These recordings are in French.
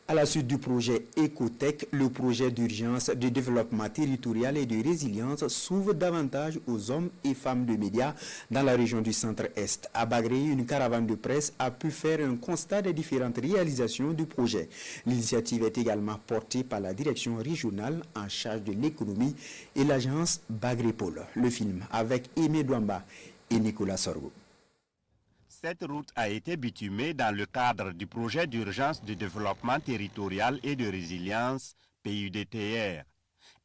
À la suite du projet Ecotech, le projet d'urgence de développement territorial et de résilience s'ouvre davantage aux hommes et femmes de médias dans la région du Centre-Est. À Bagré, une caravane de presse a pu faire un constat des différentes réalisations du projet. L'initiative est également portée par la direction régionale en charge de l'économie et l'agence Bagrépol. Le film avec Aimé Douamba et Nicolas Sorgo. Cette route a été bitumée dans le cadre du projet d'urgence de développement territorial et de résilience, PUDTR.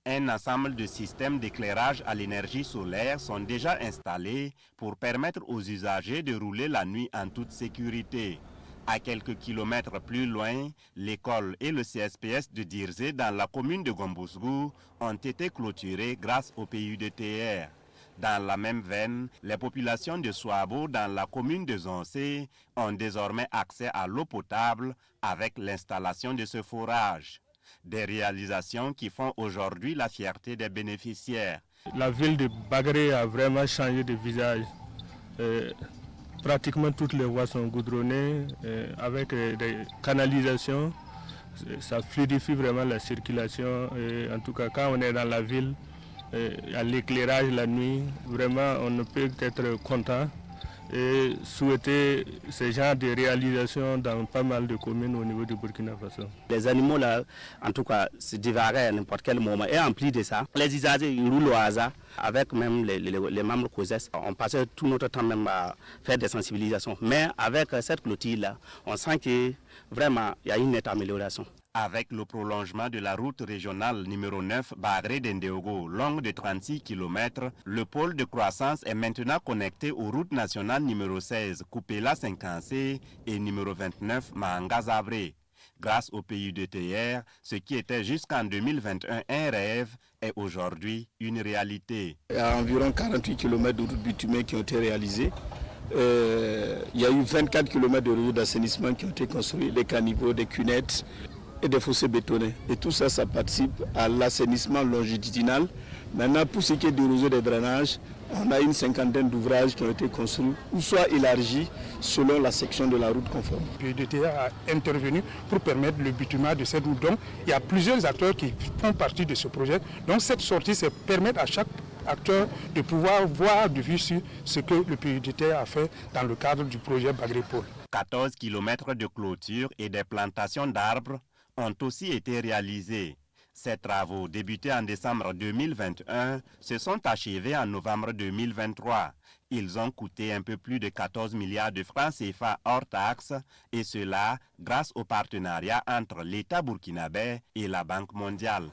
Un ensemble de systèmes d'éclairage à l'énergie solaire sont déjà installés pour permettre aux usagers de rouler la nuit en toute sécurité. À quelques kilomètres plus loin, l'école et le CSPS de Dirzé dans la commune de Gombousgou ont été clôturés grâce au PUDTR. Dans la même veine, les populations de Souabo dans la commune de Zoncé ont désormais accès à l'eau potable avec l'installation de ce forage. Des réalisations qui font aujourd'hui la fierté des bénéficiaires. La ville de Bagré a vraiment changé de visage. Pratiquement toutes les voies sont goudronnées avec des canalisations. Ça fluidifie vraiment la circulation. En tout cas, quand on est dans la ville, à l'éclairage la nuit, vraiment on ne peut qu'être content et souhaiter ce genre de réalisation dans pas mal de communes au niveau du Burkina Faso. Les animaux là, en tout cas, se divaraient à n'importe quel moment. Et en plus de ça, les usagers ils roulent au hasard avec même les membres COSES. On passait tout notre temps même à faire des sensibilisations. Mais avec cette clôture là, on sent que vraiment il y a une nette amélioration. Avec le prolongement de la route régionale numéro 9 Bagré-Dendeogo, longue de 36 km, le pôle de croissance est maintenant connecté aux routes nationales numéro 16 Koupela-Cinquancé et numéro 29 Mahanga-Zabré. Grâce au PUDTR, ce qui était jusqu'en 2021 un rêve est aujourd'hui une réalité. Il y a environ 48 km de routes bitumées qui ont été réalisées. Il y a eu 24 km de réseaux d'assainissement qui ont été construits, des caniveaux, des cunettes et des fossés bétonnés. Et tout ça, ça participe à l'assainissement longitudinal. Maintenant, pour ce qui est du réseau des drainages, on a une cinquantaine d'ouvrages qui ont été construits ou soit élargis selon la section de la route conforme. Le PUDTR a intervenu pour permettre le bitumage de cette route. Donc, il y a plusieurs acteurs qui font partie de ce projet. Donc, cette sortie, c'est permettre à chaque acteur de pouvoir voir de vue sur ce que le PUDTR a fait dans le cadre du projet Bagrépol. 14 km de clôture et des plantations d'arbres ont aussi été réalisés. Ces travaux, débutés en décembre 2021, se sont achevés en novembre 2023. Ils ont coûté un peu plus de 14 milliards de francs CFA hors taxes, et cela grâce au partenariat entre l'État burkinabé et la Banque mondiale.